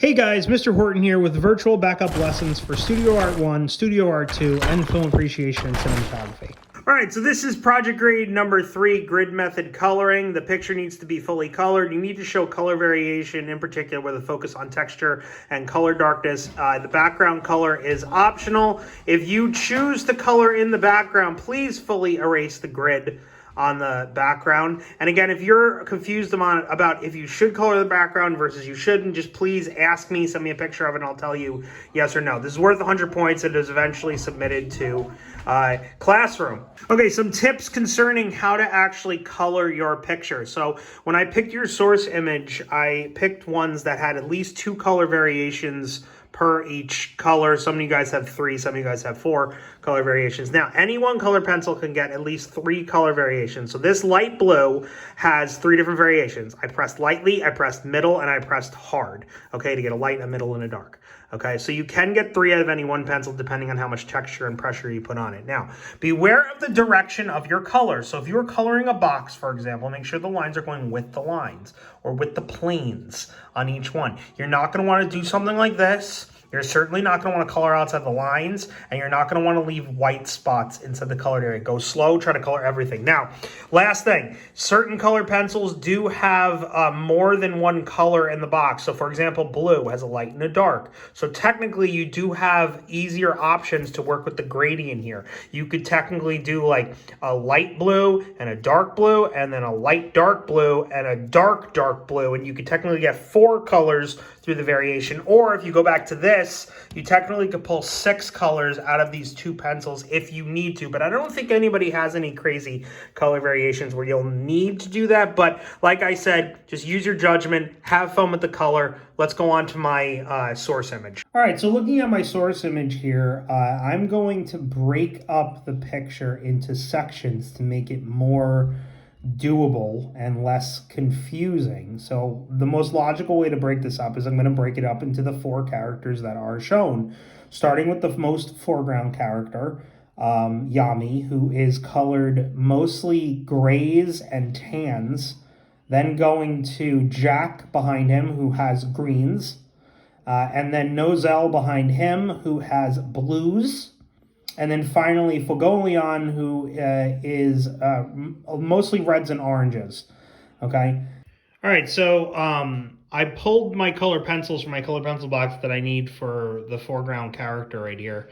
Hey guys, Mr. Horton here with virtual backup lessons for Studio Art 1, Studio Art 2, and Film Appreciation and Cinematography. All right, so this is project grade number 3, grid method coloring. The picture needs to be fully colored. You need to show color variation, in particular with a focus on texture and color darkness. The background color is optional. If you choose to color in the background, please fully erase the grid on the background. And again, if you're confused about if you should color the background versus you shouldn't, just please ask me, send me a picture of it, and I'll tell you yes or no. This is worth 100 points. It is eventually submitted to Classroom. Okay, some tips concerning how to actually color your picture. So when I picked your source image, I picked ones that had at least 2 color variations per each color. Some of you guys have 3, some of you guys have 4 color variations. Now, any one color pencil can get at least 3 color variations. So this light blue has 3 different variations. I pressed lightly, I pressed middle, and I pressed hard, okay, to get a light, a middle, and a dark. Okay, so you can get 3 out of any one pencil depending on how much texture and pressure you put on it. Now, beware of the direction of your color. So if you were coloring a box, for example, make sure the lines are going with the lines or with the planes on each one. You're not going to want to do something like this. You're certainly not going to want to color outside the lines, and you're not going to want to leave white spots inside the colored area. Go slow, try to color everything. Now, last thing, certain color pencils do have more than one color in the box. So for example, blue has a light and a dark. So technically you do have easier options to work with the gradient here. You could technically do like a light blue and a dark blue, and then a light dark blue and a dark blue, and you could technically get 4 colors through the variation. Or if you go back to this, you technically could pull 6 colors out of these 2 pencils if you need to, but I don't think anybody has any crazy color variations where you'll need to do that. But like I said, just use your judgment, have fun with the color. Let's go on to my source image. All right, so looking at my source image here, I'm going to break up the picture into sections to make it more doable and less confusing. So the most logical way to break this up is I'm going to break it up into the 4 characters that are shown, starting with the most foreground character, Yami, who is colored mostly grays and tans, then going to Jack behind him, who has greens, and then Nozel behind him, who has blues. And then finally, Fogolion, who is mostly reds and oranges, okay? All right, so I pulled my color pencils from my color pencil box that I need for the foreground character right here.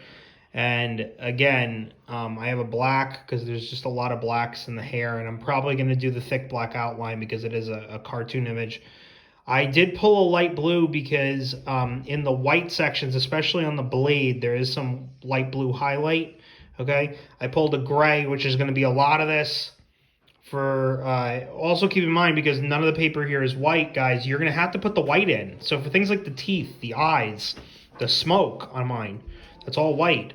And again, I have a black because there's just a lot of blacks in the hair, and I'm probably going to do the thick black outline because it is a cartoon image. I did pull a light blue because in the white sections, especially on the blade, there is some light blue highlight, okay? I pulled a gray, which is going to be a lot of this. Also keep in mind, because none of the paper here is white, guys, you're going to have to put the white in. So for things like the teeth, the eyes, the smoke on mine, that's all white.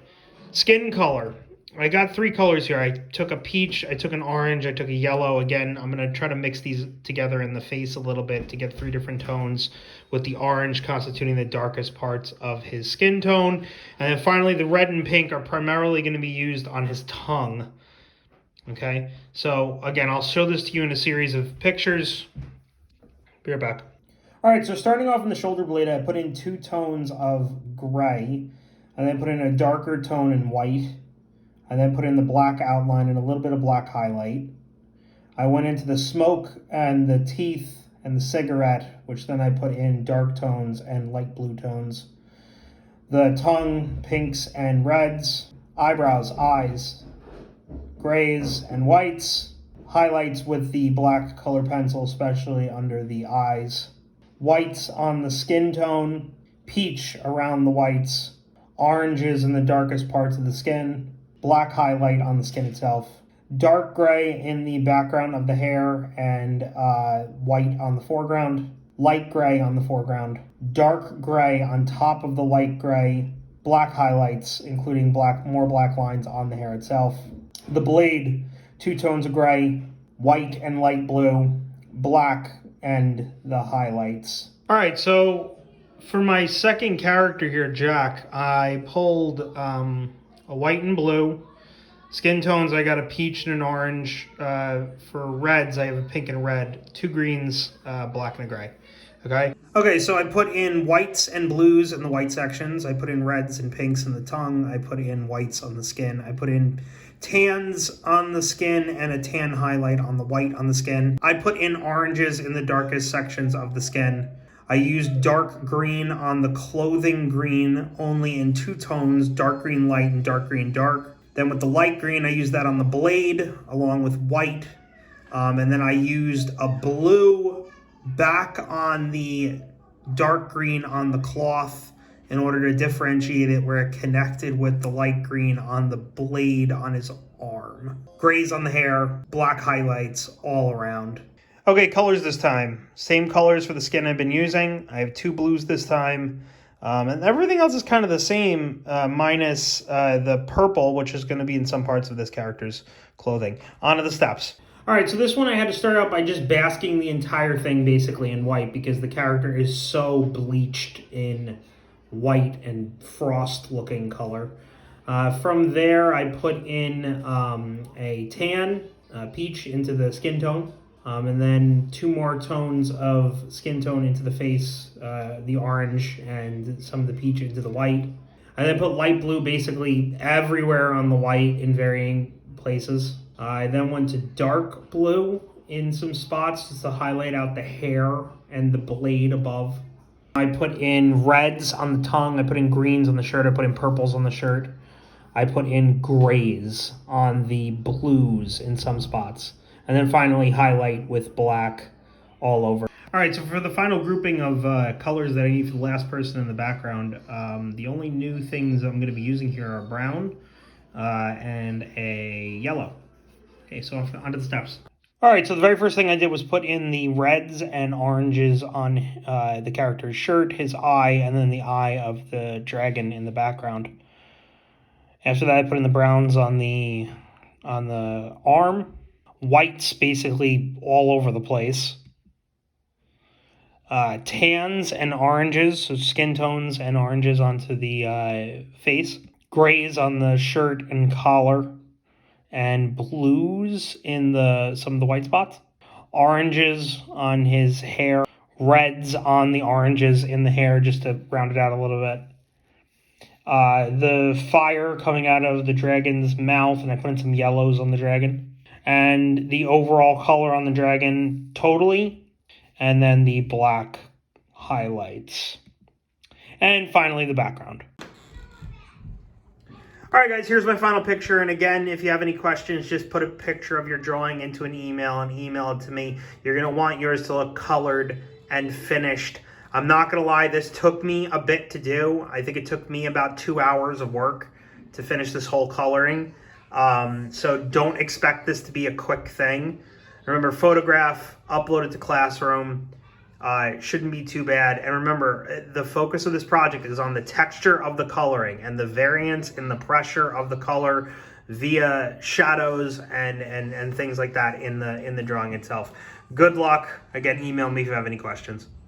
Skin color. I got 3 colors here. I took a peach, I took an orange, I took a yellow. Again, I'm going to try to mix these together in the face a little bit to get 3 different tones, with the orange constituting the darkest parts of his skin tone. And then finally, the red and pink are primarily going to be used on his tongue. Okay, so again, I'll show this to you in a series of pictures. Be right back. All right, so starting off in the shoulder blade, I put in 2 tones of gray, and then put in a darker tone in white, and then put in the black outline and a little bit of black highlight. I went into the smoke and the teeth and the cigarette, which then I put in dark tones and light blue tones. The tongue, pinks and reds. Eyebrows, eyes, grays and whites. Highlights with the black color pencil, especially under the eyes. Whites on the skin tone. Peach around the whites. Oranges in the darkest parts of the skin. Black highlight on the skin itself, dark gray in the background of the hair, and white on the foreground, light gray on the foreground, dark gray on top of the light gray, black highlights, including more black lines on the hair itself. The blade, 2 tones of gray, white and light blue, black, and the highlights. All right, so for my second character here, Jack, I pulled a white and blue. Skin tones, I got a peach and an orange. For reds, I have a pink and red. 2 greens, black and a gray. Okay, so I put in whites and blues in the white sections. I put in reds and pinks in the tongue. I put in whites on the skin. I put in tans on the skin and a tan highlight on the white on the skin. I put in oranges in the darkest sections of the skin. I used dark green on the clothing green, only in 2 tones, dark green light and dark green dark. Then with the light green, I used that on the blade along with white. And then I used a blue back on the dark green on the cloth in order to differentiate it where it connected with the light green on the blade on his arm. Grays on the hair, black highlights all around. Okay, colors this time. Same colors for the skin I've been using. I have 2 blues this time. And everything else is kind of the same, minus the purple, which is going to be in some parts of this character's clothing. On to the steps. All right, so this one I had to start out by just basking the entire thing basically in white because the character is so bleached in white and frost-looking color. From there, I put in a tan, peach into the skin tone, and then 2 more tones of skin tone into the face, the orange and some of the peach into the white. I then put light blue basically everywhere on the white in varying places. I then went to dark blue in some spots just to highlight out the hair and the blade above. I put in reds on the tongue. I put in greens on the shirt. I put in purples on the shirt. I put in grays on the blues in some spots. And then finally highlight with black all over. All right, so for the final grouping of colors that I need for the last person in the background, the only new things I'm going to be using here are brown and a yellow. Okay, so onto the steps. All right, so the very first thing I did was put in the reds and oranges on the character's shirt, his eye, and then the eye of the dragon in the background. After that, I put in the browns on the arm, whites basically all over the place, tans and oranges, so skin tones and oranges onto the face, grays on the shirt and collar, and blues in some of the white spots, oranges on his hair, reds on the oranges in the hair just to round it out a little bit. The fire coming out of the dragon's mouth, and I put in some yellows on the dragon. And the overall color on the dragon totally, and then the black highlights. And finally the background. All right, guys, here's my final picture. And again, if you have any questions, just put a picture of your drawing into an email and email it to me. You're going to want yours to look colored and finished. I'm not going to lie, this took me a bit to do. I think it took me about 2 hours of work to finish this whole coloring. So don't expect this to be a quick thing. Remember, photograph, upload it to Classroom. It shouldn't be too bad. And remember, the focus of this project is on the texture of the coloring and the variance in the pressure of the color via shadows and things like that in the drawing itself. Good luck. Again, email me if you have any questions.